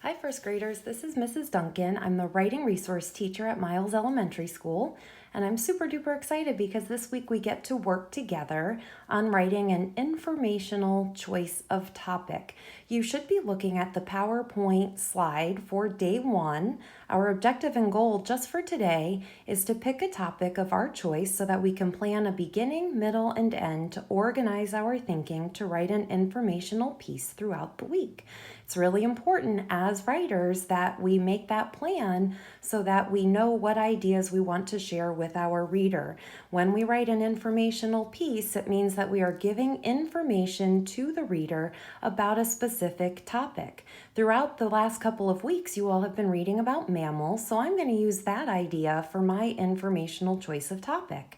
Hi, first graders. This is Mrs. Duncan. I'm the writing resource teacher at Miles Elementary School, and I'm super duper excited because this week we get to work together on writing an informational choice of topic. You should be looking at the PowerPoint slide for day one. Our objective and goal just for today is to pick a topic of our choice so that we can plan a beginning, middle, and end to organize our thinking to write an informational piece throughout the week. It's really important as writers that we make that plan so that we know what ideas we want to share with our reader. When we write an informational piece, it means that we are giving information to the reader about a specific topic. Throughout the last couple of weeks, you all have been reading about mammals, so I'm going to use that idea for my informational choice of topic.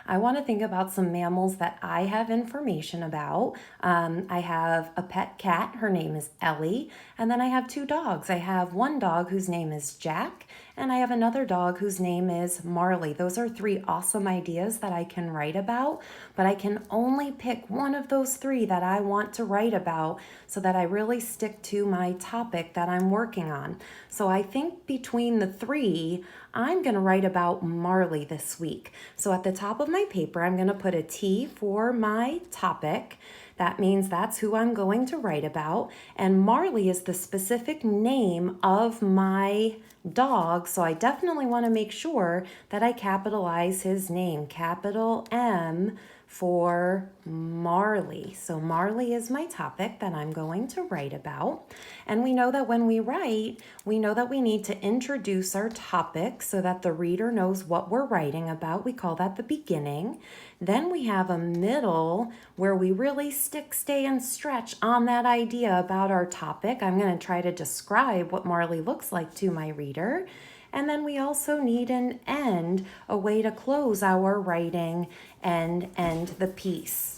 I want to think about some mammals that I have information about. I have a pet cat, her name is Ellie, and then I have two dogs. I have one dog whose name is Jack, and I have another dog whose name is Marley. Those are three awesome ideas that I can write about, but I can only pick one of those three that I want to write about so that I really stick to my topic that I'm working on. So I think between the three, I'm going to write about Marley this week. So at the top of my paper, I'm going to put a T for my topic. That means that's who I'm going to write about. And Marley is the specific name of my dog, so I definitely want to make sure that I capitalize his name, capital M for Marley. So Marley is my topic that I'm going to write about. And we know that when we write, we know that we need to introduce our topic so that the reader knows what we're writing about. We call that the beginning. Then we have a middle where we really stick, stay, and stretch on that idea about our topic. I'm going to try to describe what Marley looks like to my reader. And then we also need an end, a way to close our writing and end the piece.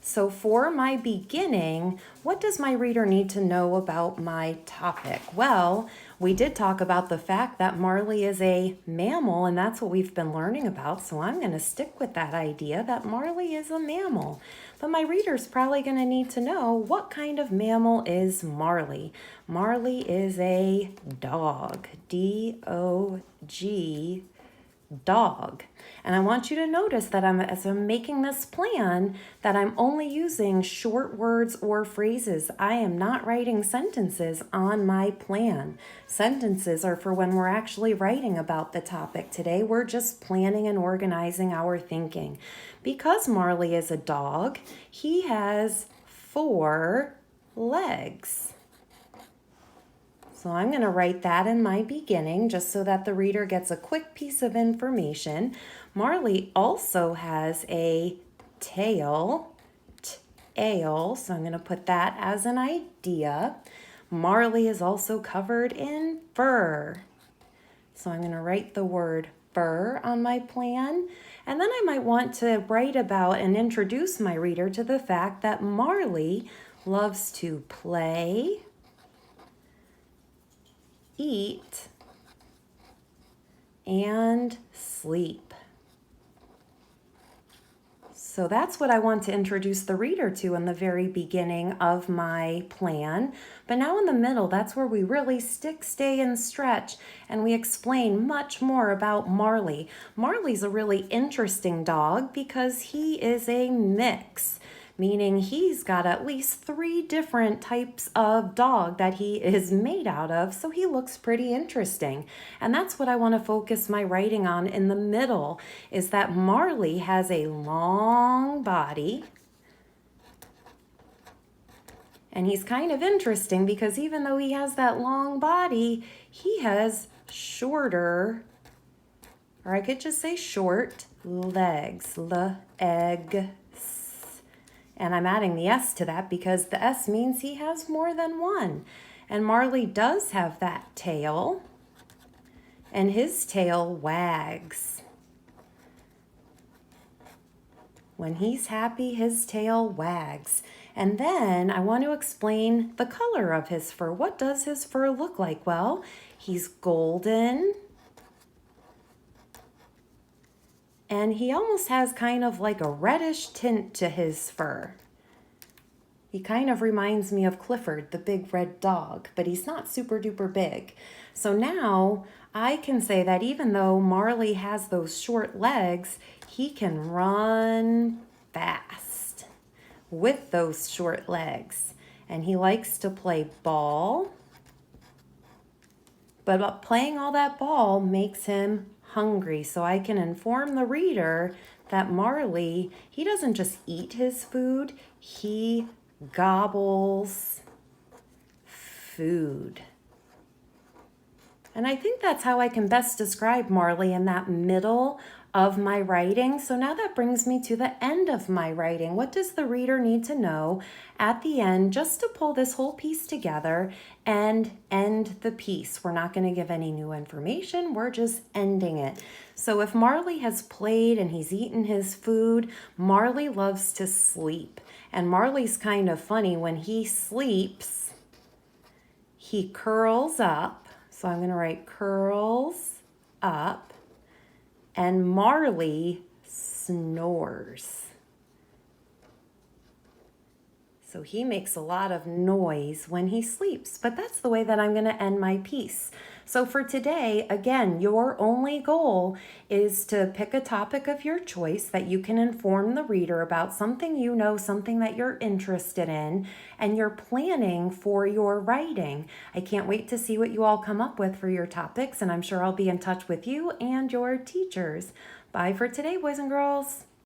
So for my beginning, what does my reader need to know about my topic? Well, we did talk about the fact that Marley is a mammal, and that's what we've been learning about. So I'm going to stick with that idea that Marley is a mammal. But my reader's probably going to need to know, what kind of mammal is Marley? Marley is a dog, D-O-G, dog. And I want you to notice that as I'm making this plan, that I'm only using short words or phrases. I am not writing sentences on my plan. Sentences are for when we're actually writing about the topic. Today, we're just planning and organizing our thinking. Because Marley is a dog, he has 4 legs. So I'm going to write that in my beginning just so that the reader gets a quick piece of information. Marley also has a tail, so I'm going to put that as an idea. Marley is also covered in fur. So I'm going to write the word fur on my plan. And then I might want to write about and introduce my reader to the fact that Marley loves to play, eat, and sleep. So that's what I want to introduce the reader to in the very beginning of my plan. But now in the middle, that's where we really stick, stay, and stretch, and we explain much more about Marley. Marley's a really interesting dog because he is a mix, meaning he's got at least 3 different types of dog that he is made out of, so he looks pretty interesting. And that's what I want to focus my writing on in the middle, is that Marley has a long body, and he's kind of interesting because even though he has that long body, he has shorter, or I could just say short, legs, legs. And I'm adding the S to that because the S means he has more than one. And Marley does have that tail, and his tail wags. When he's happy, his tail wags. And then I want to explain the color of his fur. What does his fur look like? Well, he's golden, and he almost has kind of like a reddish tint to his fur. He kind of reminds me of Clifford, the big red dog, but he's not super duper big. So now I can say that even though Marley has those short legs, he can run fast with those short legs. And he likes to play ball, but playing all that ball makes him hungry. So I can inform the reader that Marley, he doesn't just eat his food, he gobbles food. And I think that's how I can best describe Marley in that middle of my writing. So now that brings me to the end of my writing. What does the reader need to know at the end just to pull this whole piece together and end the piece? We're not going to give any new information. We're just ending it. So if Marley has played and he's eaten his food, Marley loves to sleep. And Marley's kind of funny. When he sleeps, he curls up. So I'm going to write curls up, and Marley snores. So he makes a lot of noise when he sleeps, but that's the way that I'm going to end my piece. So for today, again, your only goal is to pick a topic of your choice that you can inform the reader about, something you know, something that you're interested in, and you're planning for your writing. I can't wait to see what you all come up with for your topics, and I'm sure I'll be in touch with you and your teachers. Bye for today, boys and girls.